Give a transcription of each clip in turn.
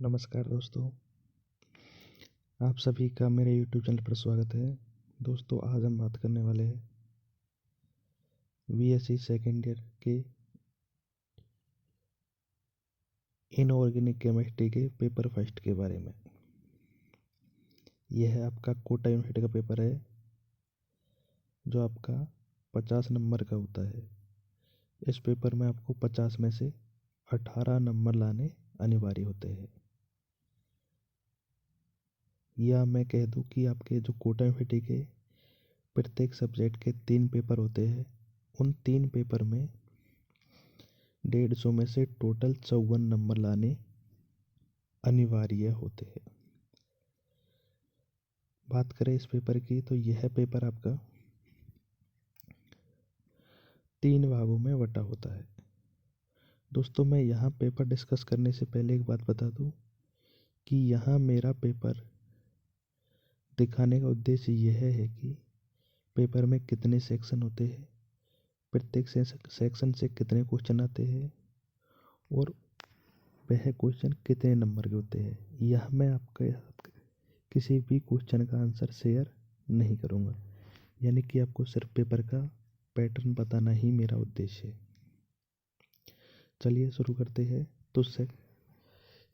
नमस्कार दोस्तों, आप सभी का मेरे यूट्यूब चैनल पर स्वागत है। दोस्तों, आज हम बात करने वाले हैं बीएससी सेकेंड ईयर के इनऑर्गेनिक केमिस्ट्री के पेपर फर्स्ट के बारे में। यह है आपका कोटा यूनिवर्सिटी का पेपर है, जो आपका 50 नंबर का होता है। इस पेपर में आपको 50 में से 18 नंबर लाने अनिवार्य होते हैं। या मैं कह दूं कि आपके जो कोटा यूनिवर्सिटी के प्रत्येक सब्जेक्ट के 3 पेपर होते हैं, उन 3 पेपर में 150 में से टोटल 54 नंबर लाने अनिवार्य होते हैं। बात करें इस पेपर की, तो यह पेपर आपका 3 भागों में बटा होता है। दोस्तों, मैं यहाँ पेपर डिस्कस करने से पहले एक बात बता दूँ कि यहाँ मेरा पेपर दिखाने का उद्देश्य यह है कि पेपर में कितने सेक्शन होते हैं, प्रत्येक सेक्शन से कितने क्वेश्चन आते हैं और वह क्वेश्चन कितने नंबर के होते हैं। यह मैं आपके किसी भी क्वेश्चन का आंसर शेयर नहीं करूँगा, यानी कि आपको सिर्फ पेपर का पैटर्न बताना ही मेरा उद्देश्य है। चलिए शुरू करते हैं। तो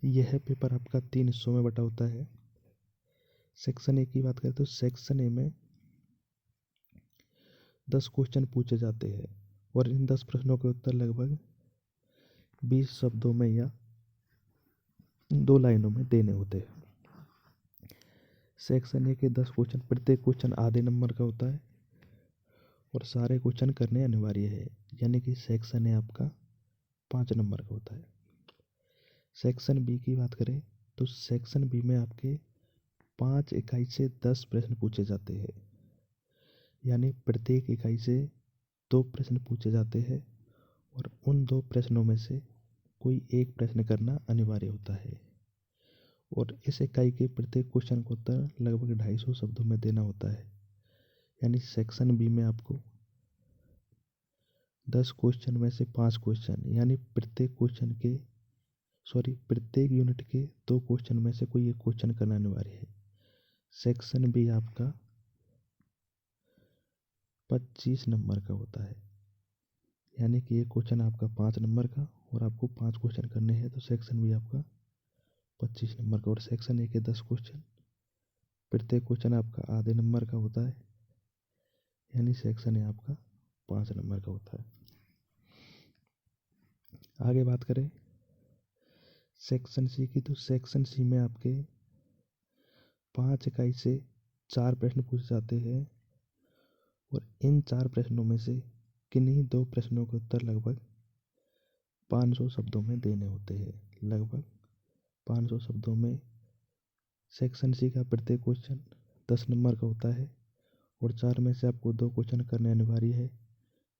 यह पेपर आपका 3 हिस्सों में बटा होता है। सेक्शन ए की बात करें तो सेक्शन ए में 10 क्वेश्चन पूछे जाते हैं और इन 10 प्रश्नों के उत्तर लगभग 20 शब्दों में या 2 लाइनों में देने होते हैं। सेक्शन ए के 10 क्वेश्चन, प्रत्येक क्वेश्चन आधे नंबर का होता है और सारे क्वेश्चन करने अनिवार्य है, यानी कि सेक्शन ए आपका 5 नंबर का होता है। सेक्शन बी की बात करें तो सेक्शन बी में आपके 5 इकाई से 10 प्रश्न पूछे जाते हैं, यानी प्रत्येक इकाई से 2 प्रश्न पूछे जाते हैं और उन 2 प्रश्नों में से कोई एक प्रश्न करना अनिवार्य होता है और इस इकाई के प्रत्येक क्वेश्चन का उत्तर लगभग 250 शब्दों में देना होता है। यानी सेक्शन बी में आपको 10 क्वेश्चन में से 5 क्वेश्चन, यानी प्रत्येक यूनिट के 2 क्वेश्चन में से कोई एक क्वेश्चन करना अनिवार्य है। सेक्शन बी आपका 25 नंबर का होता है, यानी कि एक क्वेश्चन आपका 5 नंबर का और आपको 5 क्वेश्चन करने हैं, तो सेक्शन बी आपका 25 नंबर का। और सेक्शन ए के 10 क्वेश्चन, प्रत्येक क्वेश्चन आपका आधे नंबर का होता है, यानी सेक्शन ए आपका 5 नंबर का होता है। आगे बात करें सेक्शन सी की, तो सेक्शन सी में आपके 5 इकाई से 4 प्रश्न पूछे जाते हैं और इन 4 प्रश्नों में से किन्हीं 2 प्रश्नों के उत्तर लगभग 500 शब्दों में देने होते हैं। लगभग 500 शब्दों में सेक्शन सी का प्रत्येक क्वेश्चन 10 नंबर का होता है और 4 में से आपको 2 क्वेश्चन करने अनिवार्य है,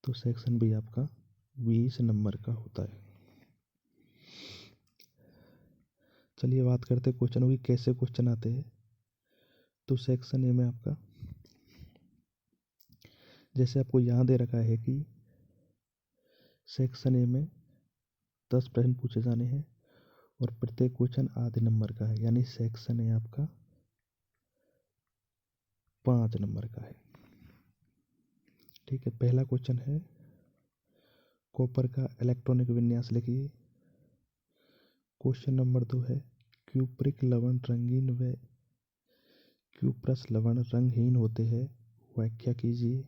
तो सेक्शन बी आपका 20 नंबर का होता है। चलिए बात करते हैं क्वेश्चनों की, कैसे क्वेश्चन आते हैं। तो सेक्शन ए में आपका, जैसे आपको यहाँ दे रखा है कि सेक्शन ए में 10 प्रश्न पूछे जाने हैं और प्रत्येक क्वेश्चन आधे नंबर का है, यानी सेक्शन ए आपका 5 नंबर का है। ठीक है, पहला क्वेश्चन है कॉपर का इलेक्ट्रॉनिक विन्यास लिखिए। क्वेश्चन नंबर 2 है क्यूप्रिक लवण रंगीन व क्यूप्रस लवण रंगहीन होते हैं, व्याख्या कीजिए।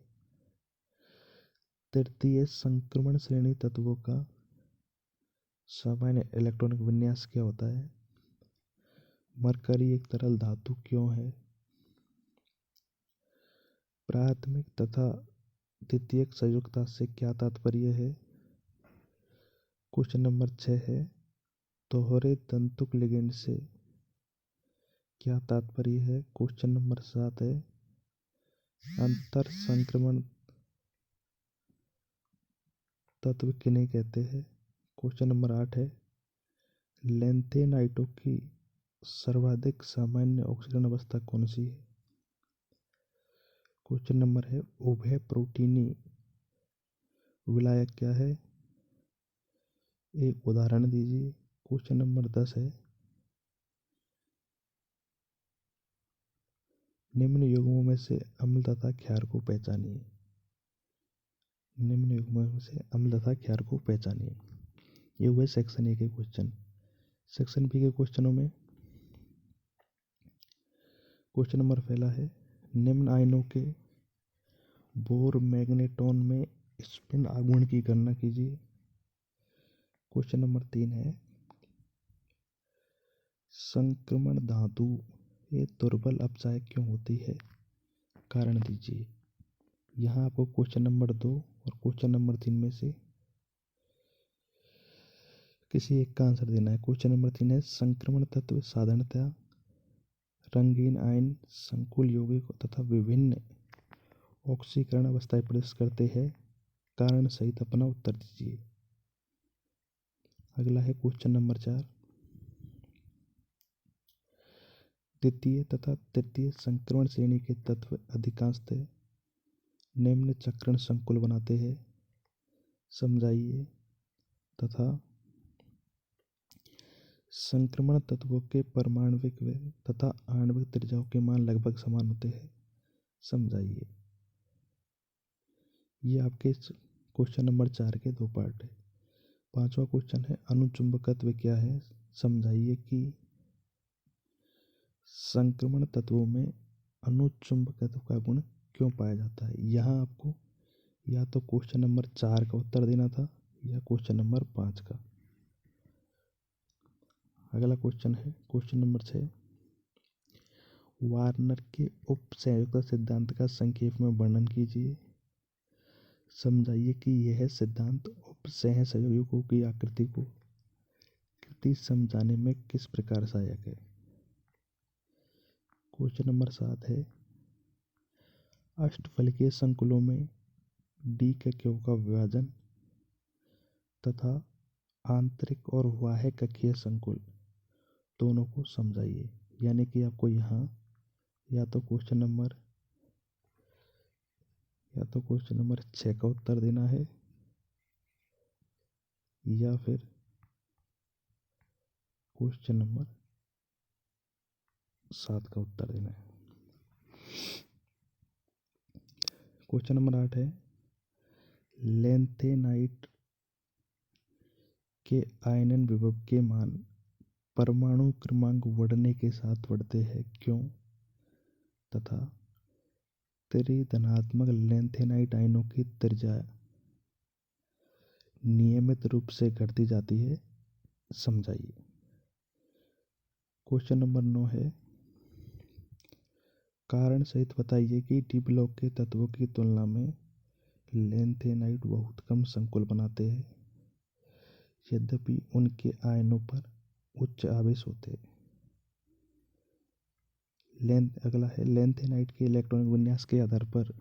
तृतीय, संक्रमण श्रेणी तत्वों का सामान्य इलेक्ट्रॉनिक विन्यास क्या होता है? मरकरी एक तरल धातु क्यों है? प्राथमिक तथा द्वितीयक संयुक्ता से क्या तात्पर्य है? क्वेश्चन नंबर 6 है दोहरे तंतुक लिगेंड से क्या तात्पर्य है? क्वेश्चन नंबर 7 है अंतर संक्रमण तत्व किन्हें कहते हैं? क्वेश्चन नंबर 8 है लेंथेनाइटों की सर्वाधिक सामान्य ऑक्सीकरण अवस्था कौन सी है? क्वेश्चन नंबर है उभय प्रोटीनी विलायक क्या है? एक उदाहरण दीजिए। क्वेश्चन नंबर 10 है निम्न युग्मों में से अम्ल तथा क्षार को पहचानिए। निम्न युग्मों में से अम्ल तथा क्षार को पहचानिए। ये हुए सेक्शन ए के क्वेश्चन। सेक्शन बी के क्वेश्चनों में क्वेश्चन नंबर पहला है, निम्न आयनों के बोर मैग्नेटॉन में स्पिन आघूर्ण की गणना कीजिए। क्वेश्चन नंबर 3 है, संक्रमण धातु ये दुर्बल अपचायक क्यों होती है, कारण दीजिए। यहाँ आपको क्वेश्चन नंबर 2 और क्वेश्चन नंबर 3 में से किसी एक का आंसर देना है। क्वेश्चन नंबर 3 है, संक्रमण तत्व साधारणतया रंगीन आयन, संकुल यौगिक तथा विभिन्न ऑक्सीकरण अवस्थाएं प्रदर्शित करते हैं, कारण सहित अपना उत्तर दीजिए। अगला है क्वेश्चन नंबर 4, द्वितीय तथा तृतीय संक्रमण श्रेणी के तत्व अधिकांशतः निम्न चक्रण संकुल बनाते हैं, समझाइए। तथा संक्रमण तत्वों के परमाणविक तथा आणविक त्रिज्याओं के मान लगभग समान होते हैं, समझाइए। ये आपके क्वेश्चन नंबर 4 के 2 पार्ट है। 5वां क्वेश्चन है, अनुचुंबकत्व क्या है, समझाइए कि संक्रमण तत्वों में अनुचुंबकत्व का गुण क्यों पाया जाता है। यहाँ आपको या तो क्वेश्चन नंबर 4 का उत्तर देना था या क्वेश्चन नंबर 5 का। अगला क्वेश्चन है क्वेश्चन नंबर 6, वार्नर के उपसंयुक्त सिद्धांत का संक्षेप में वर्णन कीजिए। समझाइए कि यह सिद्धांत उपसहसंयोजकों की आकृति समझाने में किस प्रकार सहायक है। क्वेश्चन नंबर 7 है, अष्टफलकीय संकुलों में डी कक्षीयों का विभाजन तथा आंतरिक और बाह्य कक्षीय संकुल दोनों को समझाइए। यानी कि आपको यहाँ या तो क्वेश्चन नंबर 6 का उत्तर देना है या फिर क्वेश्चन नंबर 7 का उत्तर देना है। क्वेश्चन नंबर 8 है, लैंथेनाइट के आयनन विभव के मान परमाणु क्रमांक बढ़ने के साथ बढ़ते हैं क्यों, तथा त्रिधनात्मक लैंथेनाइट आयनों की त्रिज्या नियमित रूप से घटती जाती है, समझाइए। क्वेश्चन नंबर 9 है, कारण सहित बताइए कि डी ब्लॉक के तत्वों की तुलना में लैंथेनाइट बहुत कम संकुल बनाते हैं, यद्यपि उनके आयनों पर उच्च आवेश होते हैं। अगला है, लैंथेनाइट के इलेक्ट्रॉनिक विन्यास के आधार पर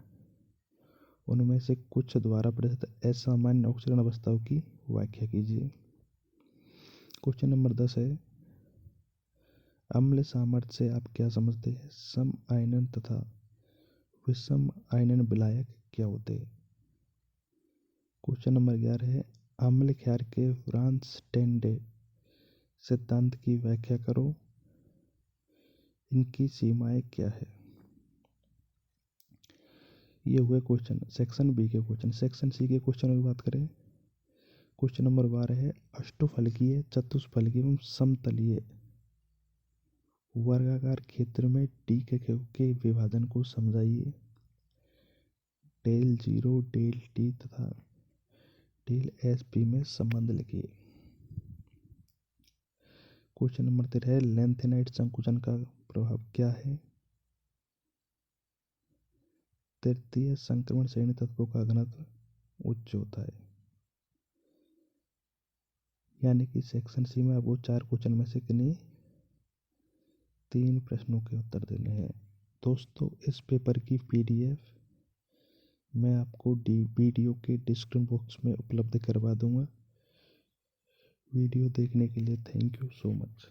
उनमें से कुछ द्वारा प्रदर्शित असामान्य ऑक्सीकरण अवस्थाओं की व्याख्या कीजिए। क्वेश्चन नंबर 10 है, अम्ल सामर्थ्य से आप क्या समझते हैं, सम आयनन तथा विषम आयनन विलायक क्या होते हैं। क्वेश्चन नंबर 11 है, अम्ल क्षार के ब्रांस्टेड सिद्धांत की व्याख्या करो, इनकी सीमाएं क्या है। ये हुए क्वेश्चन सेक्शन बी के क्वेश्चन। सेक्शन सी के क्वेश्चनों की बात करें, क्वेश्चन नंबर 12 है, अष्टफलकीय, चतुष्फलकीय एवं समतलीय वर्गाकार क्षेत्र में डी के विभाजन को समझाइए। डेल 0, डेल टी तथा डेल एस पी में संबंध लिखिए। क्वेश्चन नंबर 13 है, लैंथेनाइट संकुचन का प्रभाव क्या है। तृतीय संक्रमण श्रेणी तत्वों का घनत्व उच्च होता है। यानी कि सेक्शन सी में आपको 4 क्वेश्चन में से किन्हीं 3 प्रश्नों के उत्तर देने हैं। दोस्तों, इस पेपर की PDF मैं आपको वीडियो के डिस्क्रिप्शन बॉक्स में उपलब्ध करवा दूंगा। वीडियो देखने के लिए थैंक यू सो मच।